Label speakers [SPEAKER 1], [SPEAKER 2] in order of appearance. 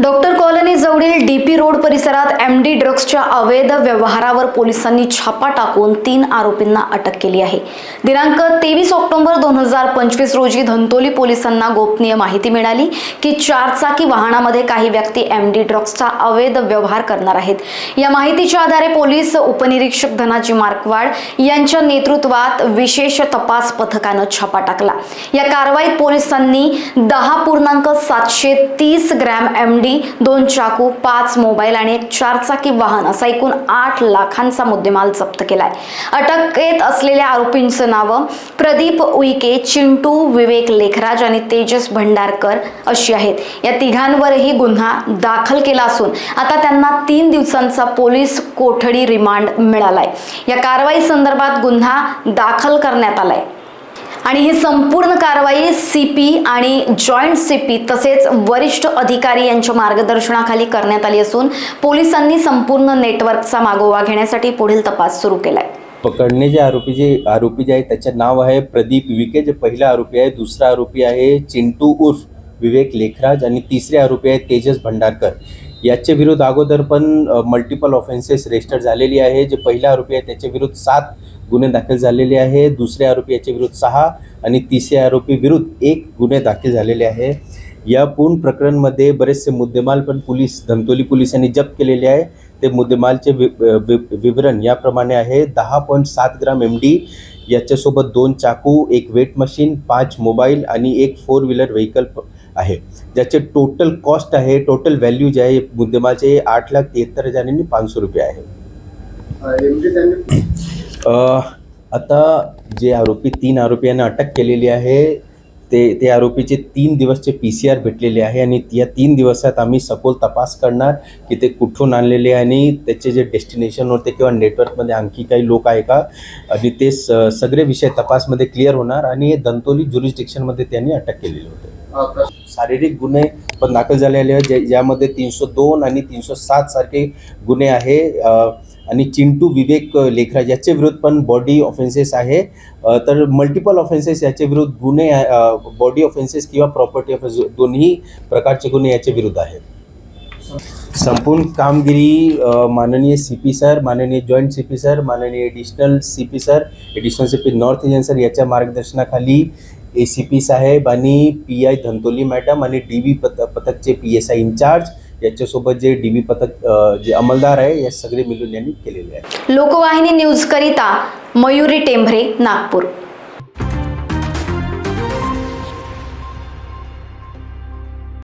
[SPEAKER 1] Doctor colony जवळील DP road परिसरात MD ड्रग्सच्या अवैध व्यवहारावर पोलिसांनी छापा टाकून 3 आरोपींना अटक केली आहे। दिनांक 23 ऑक्टोबर 2025 रोजी धंतोली पोलिसांना गोपनीय माहिती मिळाली की 4 चाकी वाहनामध्ये काही व्यक्ती एमडी ड्रग्सचा अवैध व्यवहार करणार आहेत। या माहितीच्या आधारे पोलीस उपनिरीक्षक धनाजी मार्कवाड यांच्या नेतृत्वात विशेष तपास पथकाने छापा टाकला। या कारवाईत पोलिसांनी 10.730 ग्रॅम एमडी, 2 चाकू, 5 मोबाईल आणि एक 4 चाकी वाहन असा एकूण 8 लाखांचा मुद्देमाल जप्त केलाय। अटकेत असलेल्या आरोपींचे नाव प्रदीप उईके, चिंटू विवेक लेखराज आणि तेजस भंडारकर अशी आहेत। या तिघांवरही गुन्हा दाखल केला असून आता त्यांना 3 दिवसांचा पोलीस कोठडी रिमांड मिळालाय। या कारवाई संदर्भात गुन्हा दाखल करण्यात आलाय आणि ही संपूर्ण कारवाई सीपी आणि जॉइंट सीपी तसेच वरिष्ठ अधिकारी यांच्या मार्गदर्शनाखाली करण्यात आली असून पोलिसांनी संपूर्ण नेटवर्कचा मागोवा घेण्यासाठी पुढील तपास सुरू केलाय।
[SPEAKER 2] पकडण्याचे आरोपी जे आहे त्याचे नाव आहे प्रदीप विके, जे पहिला आरोपी आहे। दुसरा आरोपी आहे चिंटू उर्फ विवेक लेखराज आणि तिसरे आरोपी आहे तेजस भंडारकर। याच्या विरुद्ध अगोदर पण मल्टिपल ऑफेन्सेस रजिस्टर झालेली आहे। जे पहिला आरोपी आहे त्याच्या विरुद्ध 7 गुन्हे दाखल झालेले आहे, दुसरे आरोपी याच्या विरुद्ध 6 आणि तिसरे आरोपी विरुद्ध 1 गुन्हे दाखल झालेले आहे। या पूर्ण प्रकरणमध्ये बरेचसे मुद्देमाल पण धंतोली पोलिसांनी जप्त केलेले आहे। ते मुद्देमालचे विवरण याप्रमाणे आहे। 10.7 ग्राम एमडी, याच्यासोबत 2 चाकू, 1 वेट मशीन, 5 मोबाईल आणि 1 4 व्हीलर व्हेकल आहे। ज्याचे टोटल कॉस्ट आहे, टोटल व्हॅल्यू जे आहे मुद्देमालचे 8,73,500 रुपये आहे। आता जे 3 आरोपी यांना अटक केलेली आहे ते आरोपीचे 3 दिवसचे PCR भेटलेले आहे आणि या 3 दिवसात आम्ही सखोल तपास करणार की ते कुठून आणलेले आणि त्याचे जे डेस्टिनेशन होते किंवा नेटवर्कमध्ये आणखी काही लोक आहे का, आणि ते सगळे विषय तपासमध्ये क्लिअर होणार आणि धंतोली ज्युरिस्डिक्शनमध्ये त्यांनी अटक केलेली होते। शारीरिक गुन्हे पण दाखल झालेले आहेत, ज्यामध्ये 302 आणि 307 सारखे गुन्हे आहे आणि चिंटू विवेक लेखराज याच्या विरुद्ध पण बॉडी ऑफेन्सेस आहे। तर मल्टिपल ऑफेन्सेस याच्या विरुद्ध गुन्हे, बॉडी ऑफेन्सेस किंवा प्रॉपर्टी ऑफेन्स दोन्ही प्रकारचे गुन्हे याच्या विरुद्ध आहेत। संपूर्ण कामगिरी माननीय सीपी सर, माननीय जॉइंट सीपी सर, माननीय additional CP north Indian sir याच्या मार्गदर्शनाखाली ACP साहेब आणि PI धंतोली मॅडम आणि DB पथकचे PSI इंचार्ज याच्यासोबत जे DB पथक जे अंमलदार आहे या सगळे मिळून यांनी केलेले आहे।
[SPEAKER 1] लोकवाहिनी न्यूज करिता मयुरी टेंभरे, नागपूर।